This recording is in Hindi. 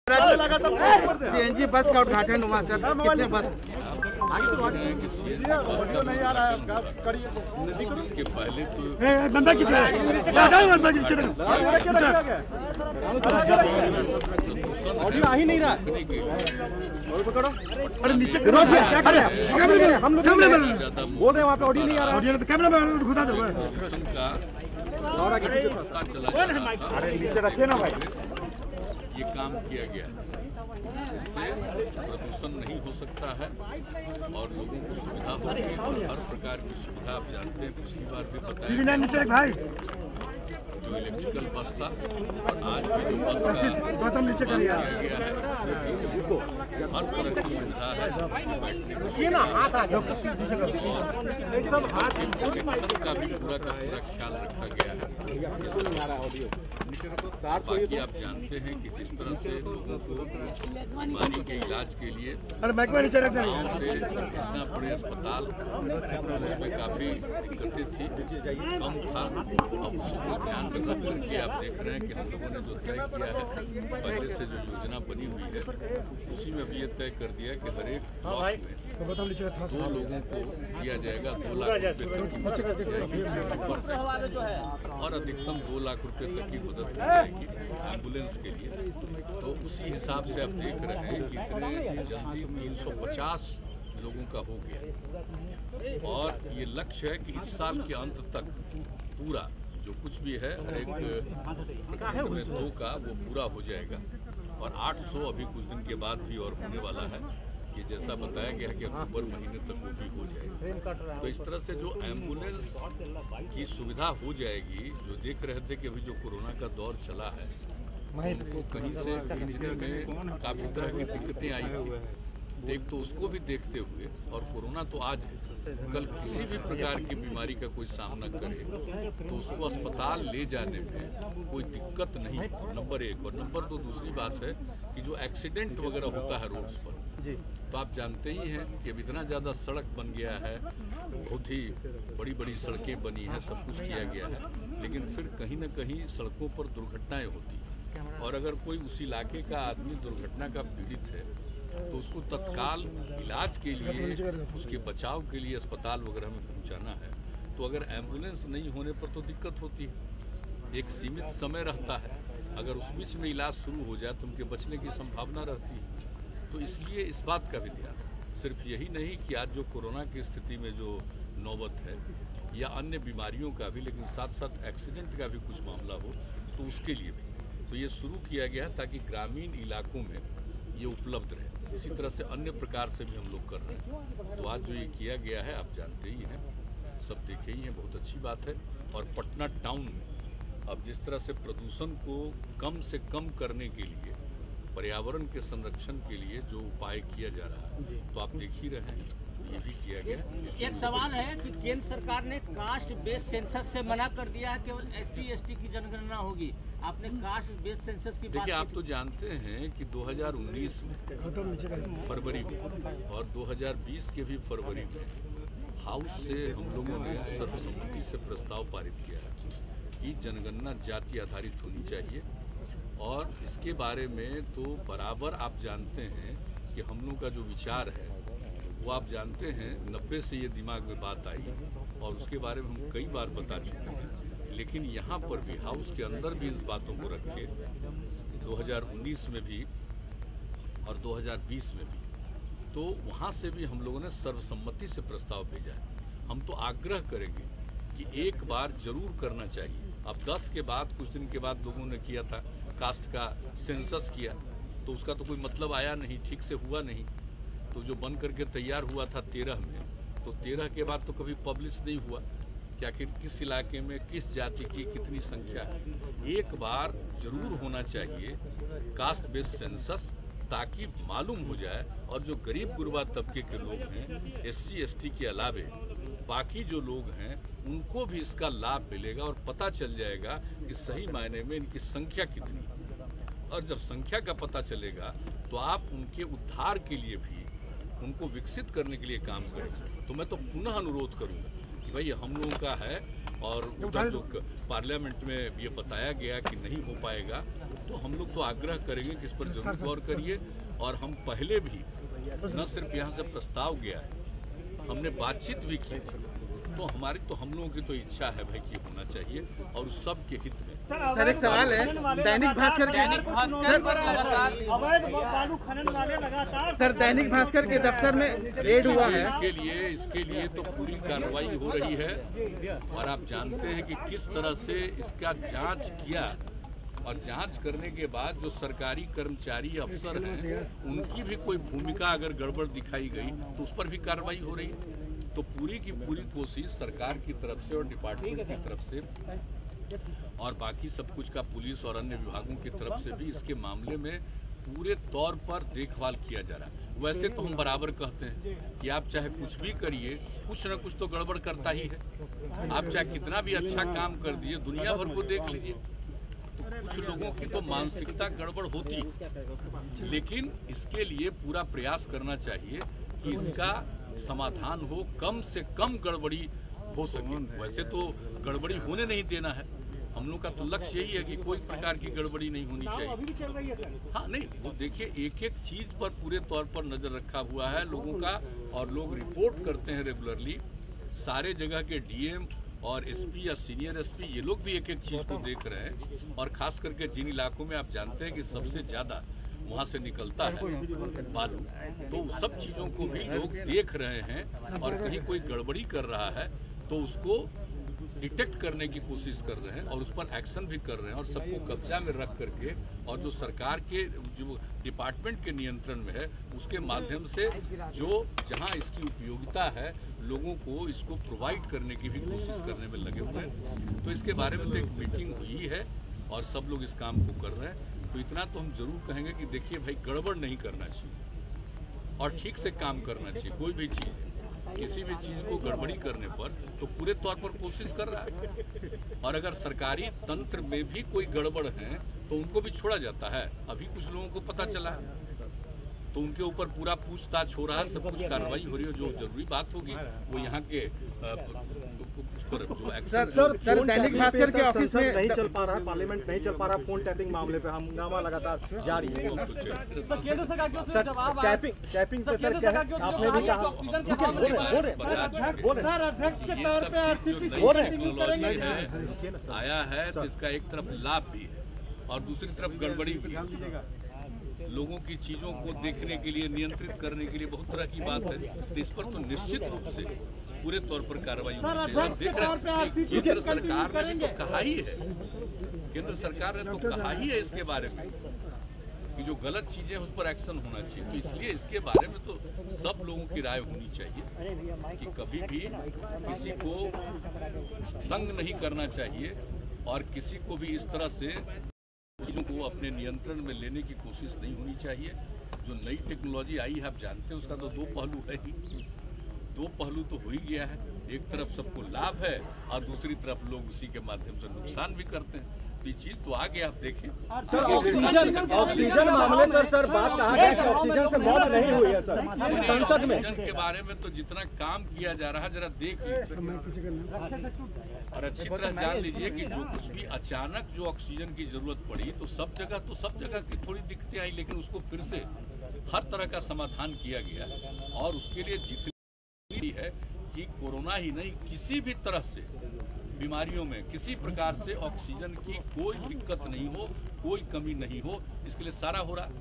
सीएनजी बस का उद्घाटन हुआ सर, कितने बस नहीं आ रहा है इसके पहले तो आ ही नहीं रहा। अरे नीचे हम लोग बोल रहे हैं वहाँ पे ऑडियो नहीं आ रहा। कैमरा में घुसा दो। अरे नीचे रखिए ना भाई। ये काम किया गया है, इससे प्रदूषण नहीं हो सकता है और लोगों को सुविधा होगी और हर प्रकार की सुविधा आप जानते हैं। पिछली बार भी बताया भाई जो इलेक्ट्रिकल बस था और आज भी जो बस नीचे किया गया है, हर तरह की सुविधा है बैठने का भी पूरा का पूरा ख्याल रखा गया है। बाकी आप जानते हैं कि जिस तरह से लोगों को बीमारी के इलाज के लिए गाँव से इतना बड़े अस्पताल उसमें काफ़ी दिक्कतें थी, कम था। अब उसी को ध्यान में रख करके आप देख रहे हैं कि हम लोगों ने जो तय किया है, पहले से जो योजना बनी हुई है उसी में भी ये तय कर दिया कि हर एक ब्लॉक में 2 लोगों को दिया जाएगा 2 लाख रुपए तक की मदद दी जाएगी और अधिकतम 2 लाख रुपए तक की मदद दी जाएगी एम्बुलेंस के लिए। तो उसी हिसाब से आप देख रहे हैं कि इतने जल्दी 350 लोगों का हो गया और ये लक्ष्य है कि इस साल के अंत तक पूरा जो कुछ भी है हर एक प्रखंड में 2 का वो पूरा हो जाएगा और 800 अभी कुछ दिन के बाद भी और होने वाला है कि जैसा बताया गया कि अक्टूबर महीने तक वो भी हो जाएगा। तो इस तरह से जो एम्बुलेंस की सुविधा हो जाएगी, जो देख रहे थे कि अभी जो कोरोना का दौर चला है उनको कहीं से भेजने में काफ़ी तरह की दिक्कतें आई थी। एक तो उसको भी देखते हुए और कोरोना तो आज है, कल किसी भी प्रकार की बीमारी का कोई सामना करे तो उसको अस्पताल ले जाने में कोई दिक्कत नहीं, नंबर 1। और नंबर 2 दूसरी बात है कि जो एक्सीडेंट वगैरह होता है रोड्स पर, तो आप जानते ही हैं कि अब इतना ज़्यादा सड़क बन गया है, बहुत ही बड़ी बड़ी सड़कें बनी हैं, सब कुछ किया गया है, लेकिन फिर कहीं ना कहीं सड़कों पर दुर्घटनाएं होती हैं और अगर कोई उस इलाके का आदमी दुर्घटना का पीड़ित है तो उसको तत्काल इलाज के लिए, उसके बचाव के लिए अस्पताल वगैरह में पहुंचाना है, तो अगर एम्बुलेंस नहीं होने पर तो दिक्कत होती है। एक सीमित समय रहता है, अगर उस बीच में इलाज शुरू हो जाए तो उनके बचने की संभावना रहती है। तो इसलिए इस बात का भी ध्यान, सिर्फ यही नहीं कि आज जो कोरोना की स्थिति में जो नौबत है या अन्य बीमारियों का भी, लेकिन साथ साथ एक्सीडेंट का भी कुछ मामला हो तो उसके लिए भी तो ये शुरू किया गया है ताकि ग्रामीण इलाकों में ये उपलब्ध रहे। इसी तरह से अन्य प्रकार से भी हम लोग कर रहे हैं। तो आज जो ये किया गया है आप जानते ही हैं, सब देखे ही हैं, बहुत अच्छी बात है। और पटना टाउन में अब जिस तरह से प्रदूषण को कम से कम करने के लिए, पर्यावरण के संरक्षण के लिए जो उपाय किया जा रहा है, तो आप देख ही रहे हैं, ये भी किया गया। एक सवाल है कि केंद्र सरकार ने कास्ट बेस्ड सेंसस से मना कर दिया है, केवल SC/ST की जनगणना होगी। आपने कास्ट बेस्ड सेंसस की देखिए, आप तो जानते हैं कि 2019 में फरवरी में और 2020 के भी फरवरी में हाउस से हम लोगों ने सर्वसम्मति से प्रस्ताव पारित किया है कि जनगणना जाति आधारित होनी चाहिए। और इसके बारे में तो बराबर आप जानते हैं कि हम लोग का जो विचार है वो आप जानते हैं 90 से ये दिमाग में बात आई और उसके बारे में हम कई बार बता चुके हैं, लेकिन यहाँ पर भी हाउस के अंदर भी इस बातों को रखे 2019 में भी और 2020 में भी, तो वहाँ से भी हम लोगों ने सर्वसम्मति से प्रस्ताव भेजा है। हम तो आग्रह करेंगे कि एक बार जरूर करना चाहिए। अब 10 के बाद कुछ दिन के बाद लोगों ने किया था कास्ट का सेंसस किया, तो उसका तो कोई मतलब आया नहीं, ठीक से हुआ नहीं। तो जो बन करके तैयार हुआ था 13 में, तो 13 के बाद तो कभी पब्लिश नहीं हुआ कि आखिर किस इलाके में किस जाति की कितनी संख्या है। एक बार जरूर होना चाहिए कास्ट बेस्ड सेंसस, ताकि मालूम हो जाए और जो गरीब गुरबा तबके के लोग हैं, SC/ST के अलावे बाकी जो लोग हैं, उनको भी इसका लाभ मिलेगा और पता चल जाएगा कि सही मायने में इनकी संख्या कितनी है। और जब संख्या का पता चलेगा तो आप उनके उद्धार के लिए भी, उनको विकसित करने के लिए काम करेंगे। तो मैं तो पुनः अनुरोध करूंगा कि कि भाई हम लोगों का है, और उधर जो पार्लियामेंट में ये बताया गया कि नहीं हो पाएगा, तो हम लोग तो आग्रह करेंगे कि इस पर जरूर गौर करिए। और हम पहले भी न सिर्फ यहाँ से प्रस्ताव गया है, हमने बातचीत भी की थी, तो हम लोगों की तो इच्छा है भाई कि होना चाहिए और उस सब के हित में। सर एक सवाल है, दैनिक भास्कर दैनिक भास्कर के दफ्तर में रेड हुआ है, इसके लिए तो पूरी कार्रवाई हो रही है और आप जानते हैं कि किस तरह से इसका जांच किया, और जांच करने के बाद जो सरकारी कर्मचारी अफसर हैं उनकी भी कोई भूमिका अगर गड़बड़ दिखाई गई तो उस पर भी कार्रवाई हो रही है। तो पूरी की पूरी कोशिश सरकार की तरफ से और डिपार्टमेंट की तरफ से और बाकी सब कुछ का पुलिस और अन्य विभागों की तरफ से भी इसके मामले में पूरे तौर पर देखभाल किया जा रहा है। वैसे तो हम बराबर कहते हैं कि आप चाहे कुछ भी करिए, कुछ न कुछ तो गड़बड़ करता ही है। आप चाहे कितना भी अच्छा काम कर दिए, दुनिया भर को देख लीजिए, तो कुछ लोगों की तो मानसिकता गड़बड़ होती, लेकिन इसके लिए पूरा प्रयास करना चाहिए कि इसका समाधान हो, कम से कम गड़बड़ी हो सके। वैसे तो गड़बड़ी होने नहीं देना है, हम लोग का तो लक्ष्य यही है कि कोई प्रकार की गड़बड़ी नहीं होनी चाहिए। अभी भी चल रही है सर। हाँ नहीं, वो देखिए एक एक चीज पर पूरे तौर पर नजर रखा हुआ है लोगों का, और लोग रिपोर्ट करते हैं रेगुलरली। सारे जगह के डीएम और एसपी या सीनियर एसपी ये लोग भी एक एक चीज को देख रहे हैं, और खास करके जिन इलाकों में आप जानते हैं कि सबसे ज्यादा वहाँ से निकलता है बालू, तो उस सब चीज़ों को भी लोग देख रहे हैं, और कहीं कोई गड़बड़ी कर रहा है तो उसको डिटेक्ट करने की कोशिश कर रहे हैं और उस पर एक्शन भी कर रहे हैं, और सबको कब्जा में रख करके, और जो सरकार के जो डिपार्टमेंट के नियंत्रण में है उसके माध्यम से जो जहाँ इसकी उपयोगिता है लोगों को इसको प्रोवाइड करने की भी कोशिश करने में लगे हुए हैं। तो इसके बारे में तो एक मीटिंग हुई है और सब लोग इस काम को कर रहे हैं। तो इतना तो हम जरूर कहेंगे कि देखिए भाई, गड़बड़ नहीं करना चाहिए और ठीक से काम करना चाहिए। कोई भी चीज़, किसी भी चीज़ को गड़बड़ी करने पर तो पूरे तौर पर कोशिश कर रहा है, और अगर सरकारी तंत्र में भी कोई गड़बड़ है तो उनको भी छोड़ा जाता है। अभी कुछ लोगों को पता चला है तो उनके ऊपर पूरा पूछताछ हो रहा है, सब कुछ कार्रवाई हो रही है। जो जरूरी बात होगी वो यहाँ के उस पर जो एक्शन। सर दैनिक भास्कर के ऑफिस में नहीं चल पा रहा है, पार्लियामेंट नहीं चल पा रहा, फोन टैपिंग मामले पे हंगामा लगातार जारी है। टैपिंग पे सर क्या है, आपने भी कहा आया है तो इसका एक तरफ लाभ भी है और दूसरी तरफ गड़बड़ी भी है। लोगों की चीजों को देखने के लिए, नियंत्रित करने के लिए बहुत तरह की बात है, तो इस पर तो निश्चित रूप से पूरे तौर पर कार्रवाई होनी चाहिए। देख रहे हैं केंद्र सरकार ने भी तो कहा ही है, केंद्र सरकार ने तो कहा ही है इसके बारे में कि जो गलत चीजें उस पर एक्शन होना चाहिए। तो इसलिए इसके बारे में तो सब लोगों की राय होनी चाहिए कि कभी भी किसी को तंग नहीं करना चाहिए और किसी को भी इस तरह से चीज़ों को अपने नियंत्रण में लेने की कोशिश नहीं होनी चाहिए। जो नई टेक्नोलॉजी आई है, आप जानते हैं उसका तो दो पहलू है ही, दो पहलू तो हो ही गया है। एक तरफ सबको लाभ है और दूसरी तरफ लोग उसी के माध्यम से नुकसान भी करते हैं। तो ये चीज तो आगे आप देखें। सर ऑक्सीजन मामले पर सर बात कहा गया कि ऑक्सीजन से मौत नहीं हुई है सर संसद में। ऑक्सीजन के बारे में तो जितना काम किया जा रहा है जरा देख लीजिए और अच्छी तरह जान लीजिए कि जो कुछ भी अचानक जो ऑक्सीजन की जरूरत पड़ी तो सब जगह की थोड़ी दिक्कतें आई, लेकिन उसको फिर से हर तरह का समाधान किया गया। और उसके लिए जितनी है कि कोरोना ही नहीं, किसी भी तरह से बीमारियों में किसी प्रकार से ऑक्सीजन की कोई दिक्कत नहीं हो, कोई कमी नहीं हो, इसके लिए सारा हो रहा है।